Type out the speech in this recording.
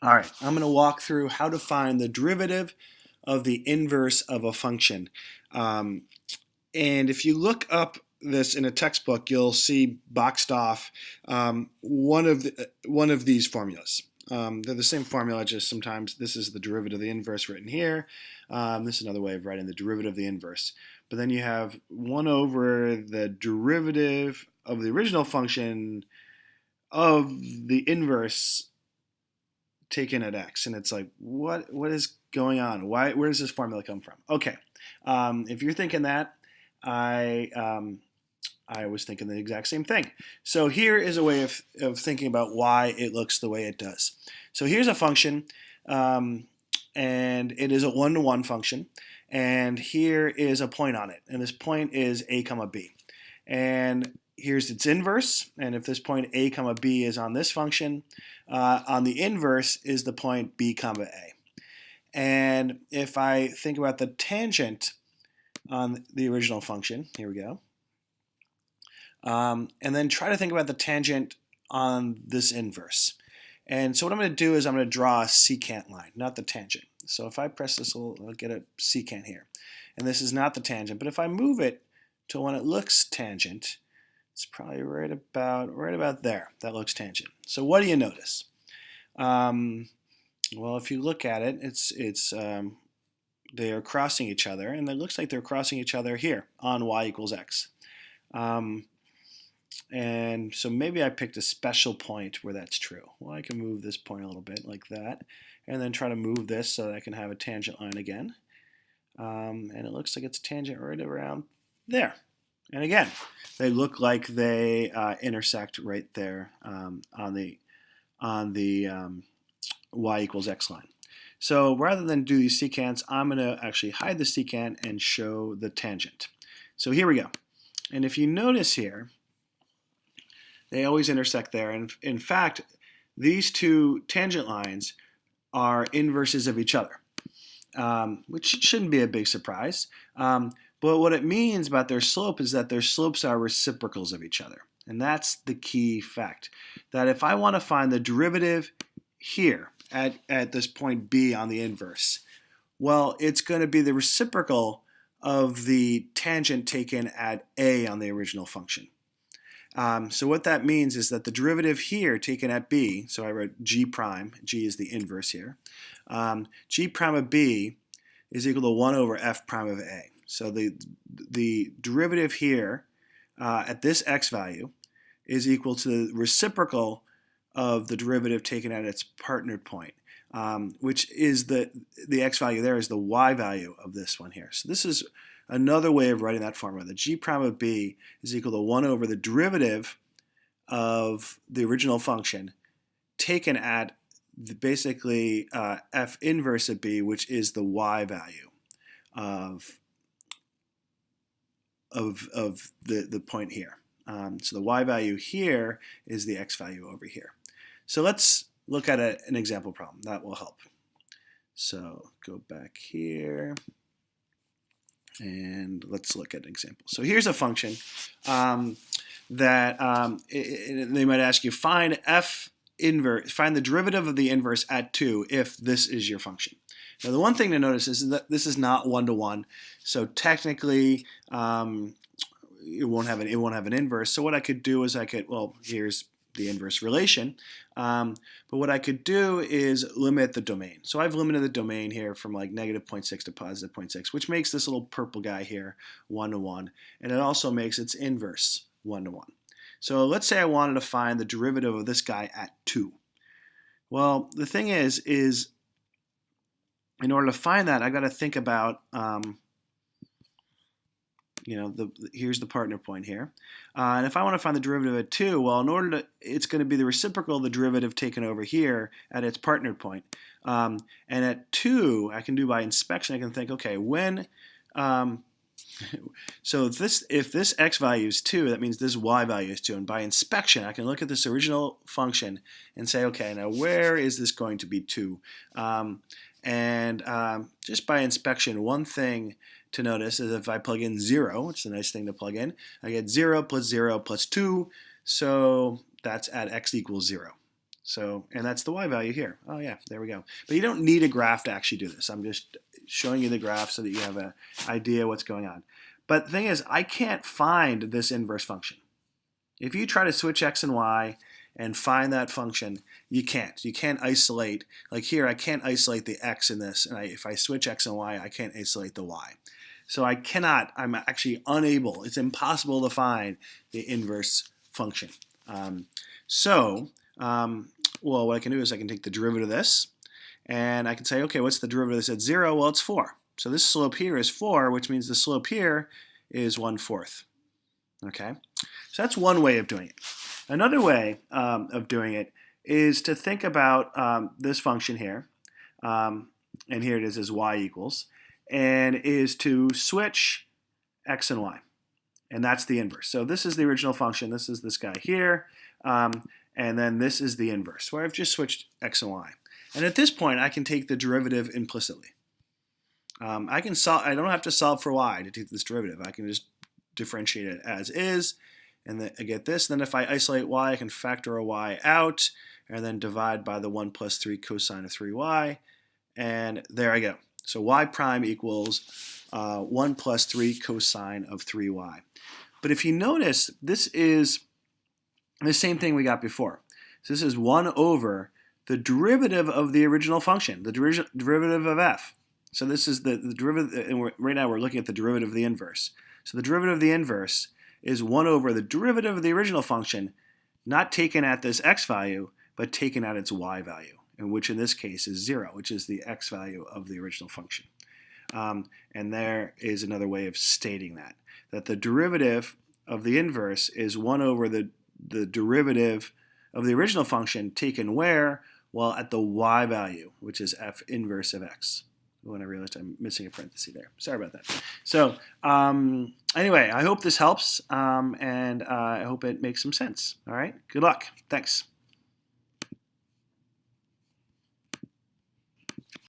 All right, I'm going to walk through how to find the derivative of the inverse of a function. Um, and if you look up this in a textbook, you'll see boxed off one of these formulas. They're the same formula, just sometimes this is the derivative of the inverse written here. This is another way of writing the derivative of the inverse. But then you have 1 over the derivative of the original function of the inverse taken at x, and it's like, what is going on? Where does this formula come from? Okay, if you're thinking that, I I was thinking the exact same thing. So here is a way of thinking about why it looks the way it does. So here's a function, and it is a one-to-one function, and here is a point on it, and this point is a comma b, and here's its inverse, and if this point a comma b is on this function, on the inverse is the point b comma a. And if I think about the tangent on the original function, here we go, and then try to think about the tangent on this inverse. And so what I'm going to do is I'm going to draw a secant line, not the tangent. So if I press this, I'll get a secant here. And this is not the tangent, but if I move it to when it looks tangent, it's probably right about there. That looks tangent. So what do you notice? Well, if you look at it, they are crossing each other, and it looks like they're crossing each other here on y equals x. And so maybe I picked a special point where that's true. Well, I can move this point a little bit like that, and then try to move this so that I can have a tangent line again. And it looks like it's tangent right around there. And again, they look like they intersect right there on the y equals x line. So rather than do these secants, I'm going to actually hide the secant and show the tangent. So here we go. And if you notice here, they always intersect there. And in fact, these two tangent lines are inverses of each other, which shouldn't be a big surprise. But what it means about their slope is that their slopes are reciprocals of each other. And that's the key fact. That if I want to find the derivative here at this point B on the inverse, well, it's going to be the reciprocal of the tangent taken at A on the original function. So what that means is that the derivative here taken at b, so I wrote g prime, g is the inverse here, g prime of b is equal to 1 over f prime of a. So the derivative here at this x value is equal to the reciprocal of the derivative taken at its partnered point, which is the x value there is the y value of this one here. So this is another way of writing that formula. The g prime of b is equal to 1 over the derivative of the original function taken at basically f inverse of b, which is the y value of the point here. So the y value here is the x value over here. So let's look at an example problem. That will help. So go back here. And let's look at an example. So here's a function that they might ask you, find the derivative of the inverse at 2 if this is your function. Now the one thing to notice is that this is not one-to-one, so technically it won't have an inverse. So what I could do is here's the inverse relation. But what I could do is limit the domain. So I've limited the domain here from like negative 0.6 to positive 0.6, which makes this little purple guy here 1-to-1. And it also makes its inverse 1-to-1. So let's say I wanted to find the derivative of this guy at 2. Well, the thing is in order to find that, I got to think about here's the partner point here. And if I want to find the derivative at 2, well, it's going to be the reciprocal of the derivative taken over here at its partner point. And at 2, I can do by inspection, I can think, okay, so if this x value is 2, that means this y value is 2. And by inspection, I can look at this original function and say, okay, now where is this going to be 2? Just by inspection, one thing to notice is if I plug in 0, which is a nice thing to plug in, I get 0 plus 2, so that's at x equals 0. So, and that's the y value here. Oh yeah, there we go. But you don't need a graph to actually do this. I'm just showing you the graph so that you have an idea what's going on. But the thing is, I can't find this inverse function. If you try to switch x and y and find that function, you can't. You can't isolate, like here, I can't isolate the x in this, and if I switch x and y, I can't isolate the y. So I cannot, I'm actually unable, it's impossible to find the inverse function. Well, what I can do is I can take the derivative of this, and I can say, okay, what's the derivative of this at 0? Well, it's 4. So this slope here is 4, which means the slope here is 1/4. Okay, so that's one way of doing it. Another way of doing it is to think about this function here, and here it is as y equals, and is to switch x and y, and that's the inverse. So this is the original function, this is this guy here, and then this is the inverse, where I've just switched x and y. And at this point, I can take the derivative implicitly. I don't have to solve for y to take this derivative. I can just differentiate it as is, and then I get this. Then if I isolate y, I can factor a y out, and then divide by the 1 plus 3 cosine of 3y, and there I go. So y prime equals 1 plus 3 cosine of 3y. But if you notice, this is the same thing we got before. So this is 1 over the derivative of the original function, the derivative of f. So this is the derivative, and right now we're looking at the derivative of the inverse. So the derivative of the inverse is 1 over the derivative of the original function, not taken at this x value, but taken at its y value, and which in this case is 0, which is the x value of the original function. And there is another way of stating that the derivative of the inverse is 1 over the derivative of the original function taken where? Well, at the y value, which is f inverse of x. When I realized I'm missing a parenthesis there. Sorry about that. So anyway, I hope this helps, and I hope it makes some sense. All right, good luck. Thanks.